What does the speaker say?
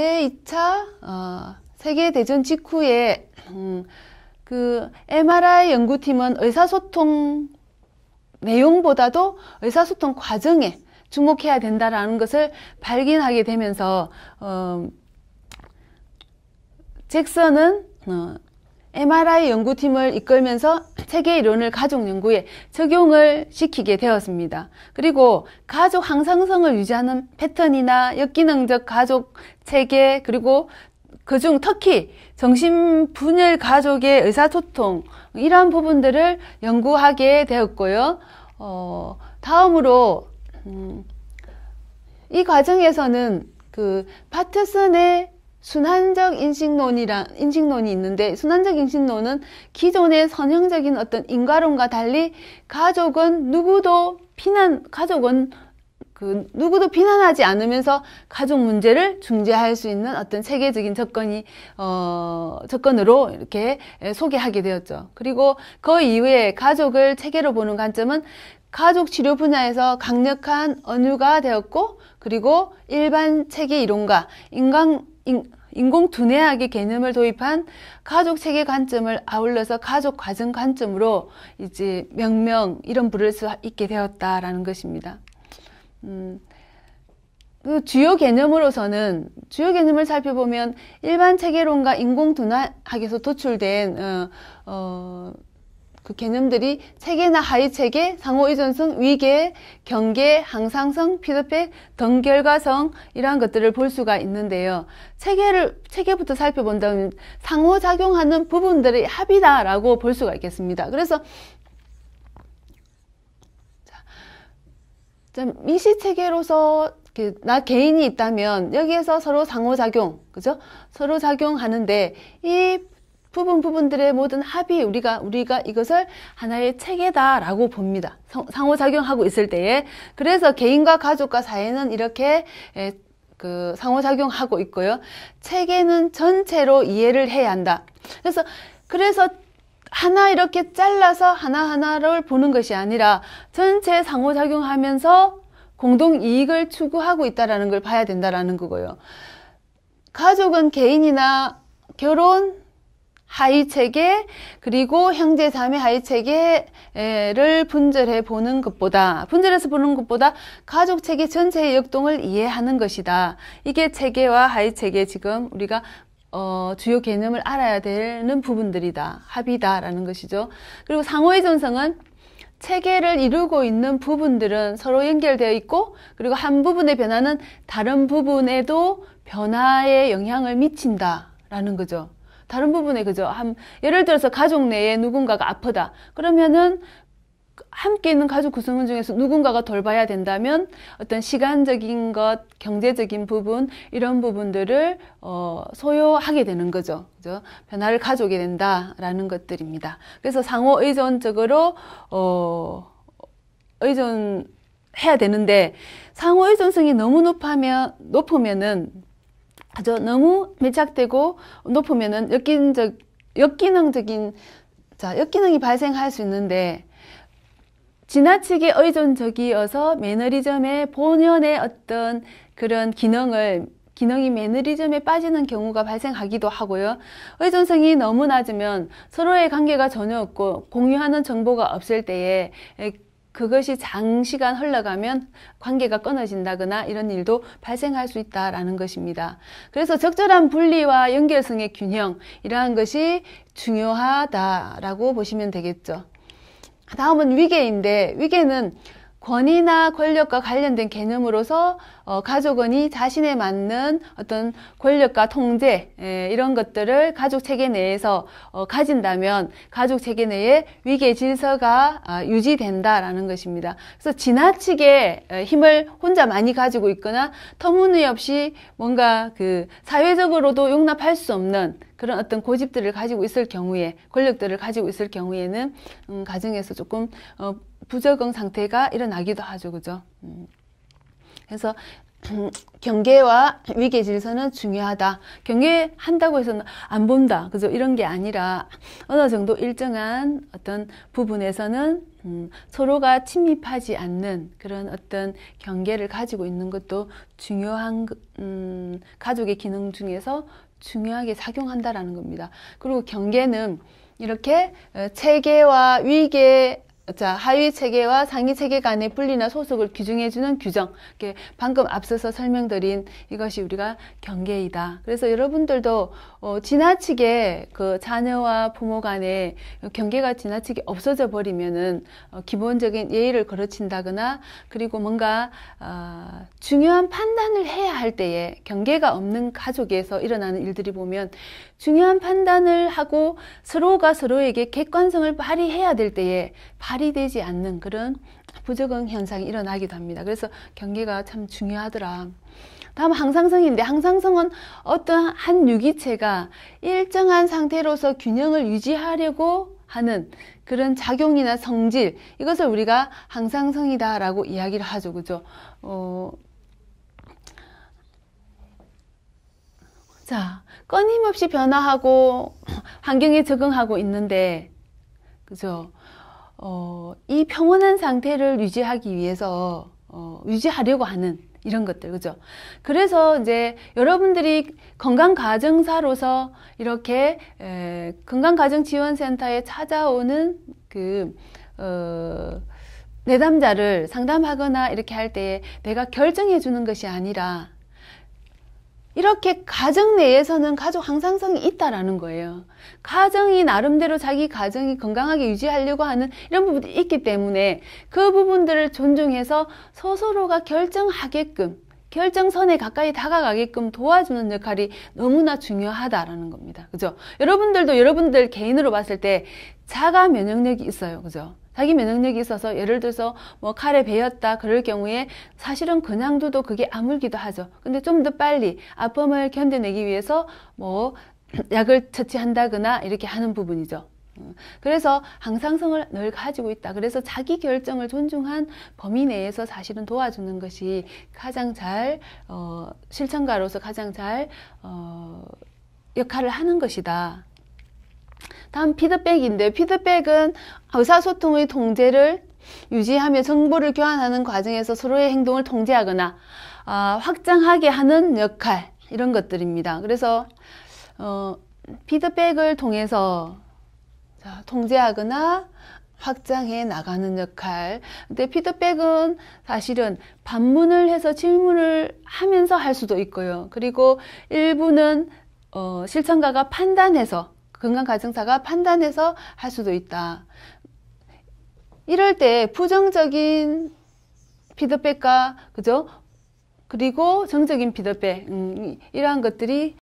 제2차 세계대전 직후에 그 MRI 연구팀은 의사소통 내용보다도 의사소통 과정에 주목해야 된다라는 것을 발견하게 되면서 잭슨은 MRI 연구팀을 이끌면서 체계 이론을 가족 연구에 적용을 시키게 되었습니다. 그리고 가족 항상성을 유지하는 패턴이나 역기능적 가족 체계, 그리고 그중 특히 정신분열 가족의 의사소통, 이러한 부분들을 연구하게 되었고요. 다음으로 이 과정에서는 그 파트슨의 순환적 인식론이 있는데, 순환적 인식론은 기존의 선형적인 어떤 인과론과 달리 가족은 누구도 비난하지 않으면서 가족 문제를 중재할 수 있는 어떤 체계적인 접근으로 이렇게 소개하게 되었죠. 그리고 그 이후에 가족을 체계로 보는 관점은 가족 치료 분야에서 강력한 언유가 되었고, 그리고 일반 체계 이론과 인공두뇌학의 개념을 도입한 가족 체계 관점을 아울러서 가족 과정 관점으로 이제 명명 이런 부를 수 있게 되었다라는 것입니다. 그 주요 개념을 살펴보면 일반 체계론과 인공두뇌학에서 도출된 그 개념들이 체계나 하위체계, 상호의존성, 위계, 경계, 항상성, 피드백, 등결과성, 이러한 것들을 볼 수가 있는데요. 체계부터 살펴본다면 상호작용하는 부분들의 합이다라고 볼 수가 있겠습니다. 그래서 미시체계로서 나 개인이 있다면 여기에서 서로 상호작용, 그죠? 서로 작용하는데 이 부분들의 모든 합이 우리가 이것을 하나의 체계다라고 봅니다. 상호작용하고 있을 때에. 그래서 개인과 가족과 사회는 이렇게 그 상호작용하고 있고요. 체계는 전체로 이해를 해야 한다. 그래서 하나 이렇게 잘라서 하나하나를 보는 것이 아니라 전체 상호작용하면서 공동 이익을 추구하고 있다라는 걸 봐야 된다라는 거고요. 가족은 개인이나 결혼, 하위체계, 그리고 형제 자매 하위체계를 분절해서 보는 것보다 가족 체계 전체의 역동을 이해하는 것이다. 이게 체계와 하위체계, 지금 우리가 주요 개념을 알아야 되는 부분들이다. 합이다라는 것이죠. 그리고 상호의존성은 체계를 이루고 있는 부분들은 서로 연결되어 있고, 그리고 한 부분의 변화는 다른 부분에도 변화에 영향을 미친다라는 거죠. 다른 부분에, 그죠? 예를 들어서 가족 내에 누군가가 아프다. 그러면은 함께 있는 가족 구성원 중에서 누군가가 돌봐야 된다면 어떤 시간적인 것, 경제적인 부분, 이런 부분들을 소요하게 되는 거죠. 그죠? 변화를 가져오게 된다라는 것들입니다. 그래서 상호 의존적으로 의존해야 되는데, 상호 의존성이 너무 높으면은 너무 밀착되고 높으면은 역기능이 발생할 수 있는데, 지나치게 의존적이어서 매너리즘의 본연의 어떤 그런 기능이 매너리즘에 빠지는 경우가 발생하기도 하고요. 의존성이 너무 낮으면 서로의 관계가 전혀 없고 공유하는 정보가 없을 때에 그것이 장시간 흘러가면 관계가 끊어진다거나 이런 일도 발생할 수 있다라는 것입니다. 그래서 적절한 분리와 연결성의 균형, 이러한 것이 중요하다라고 보시면 되겠죠. 다음은 위계인데, 위계는 권위나 권력과 관련된 개념으로서 가족원이 자신에 맞는 어떤 권력과 통제, 이런 것들을 가족 체계 내에서 가진다면 가족 체계 내에 위계 질서가 유지된다라는 것입니다. 그래서 지나치게 힘을 혼자 많이 가지고 있거나 터무니없이 뭔가 그 사회적으로도 용납할 수 없는 그런 어떤 고집들을 가지고 있을 경우에, 권력들을 가지고 있을 경우에는 가정에서 조금 부적응 상태가 일어나기도 하죠. 그죠? 그래서 경계와 위계 질서는 중요하다. 경계한다고 해서는 안 본다. 그죠? 이런 게 아니라 어느 정도 일정한 어떤 부분에서는 서로가 침입하지 않는 그런 어떤 경계를 가지고 있는 것도 중요한 가족의 기능 중에서 중요하게 작용한다라는 겁니다. 그리고 경계는 이렇게 체계와 위계, 자, 하위 체계와 상위 체계 간의 분리나 소속을 규정해주는 규정. 방금 앞서서 설명드린 이것이 우리가 경계이다. 그래서 여러분들도 지나치게 그 자녀와 부모 간에 경계가 지나치게 없어져 버리면은 기본적인 예의를 거르친다거나 그리고 뭔가 중요한 판단을 해야 할 때에 경계가 없는 가족에서 일어나는 일들이 보면 중요한 판단을 하고 서로가 서로에게 객관성을 발휘해야 될 때에 발휘되지 않는 그런 부적응 현상이 일어나기도 합니다. 그래서 경계가 참 중요하더라. 다음 항상성인데, 항상성은 어떤 한 유기체가 일정한 상태로서 균형을 유지하려고 하는 그런 작용이나 성질, 이것을 우리가 항상성이다라고 이야기를 하죠. 그죠? 자, 끊임없이 변화하고 환경에 적응하고 있는데, 그죠? 이 평온한 상태를 유지하기 위해서, 유지하려고 하는 이런 것들, 그죠? 그래서 이제 여러분들이 건강가정사로서 이렇게, 건강가정지원센터에 찾아오는 내담자를 상담하거나 이렇게 할 때에 내가 결정해 주는 것이 아니라, 이렇게 가정 내에서는 가족 항상성이 있다라는 거예요. 가정이 나름대로 자기 가정이 건강하게 유지하려고 하는 이런 부분이 있기 때문에 그 부분들을 존중해서 서로가 결정하게끔, 결정선에 가까이 다가가게끔 도와주는 역할이 너무나 중요하다라는 겁니다. 그죠? 여러분들도 여러분들 개인으로 봤을 때 자가 면역력이 있어요. 그죠? 자기 면역력이 있어서 예를 들어서 뭐 칼에 베였다 그럴 경우에 사실은 그냥 둬도 그게 아물기도 하죠. 근데 좀 더 빨리 아픔을 견뎌내기 위해서 뭐 약을 처치한다거나 이렇게 하는 부분이죠. 그래서 항상성을 늘 가지고 있다. 그래서 자기 결정을 존중한 범위 내에서 사실은 도와주는 것이 가장 잘 실천가로서 가장 잘 역할을 하는 것이다. 다음 피드백인데, 피드백은 의사소통의 통제를 유지하며 정보를 교환하는 과정에서 서로의 행동을 통제하거나 확장하게 하는 역할, 이런 것들입니다. 그래서 피드백을 통해서 통제하거나 확장해 나가는 역할. 근데 피드백은 사실은 반문을 해서 질문을 하면서 할 수도 있고요. 그리고 일부는 실천가가 판단해서, 건강가정사가 판단해서 할 수도 있다. 이럴 때 부정적인 피드백과, 그죠? 그리고 정적인 피드백, 이러한 것들이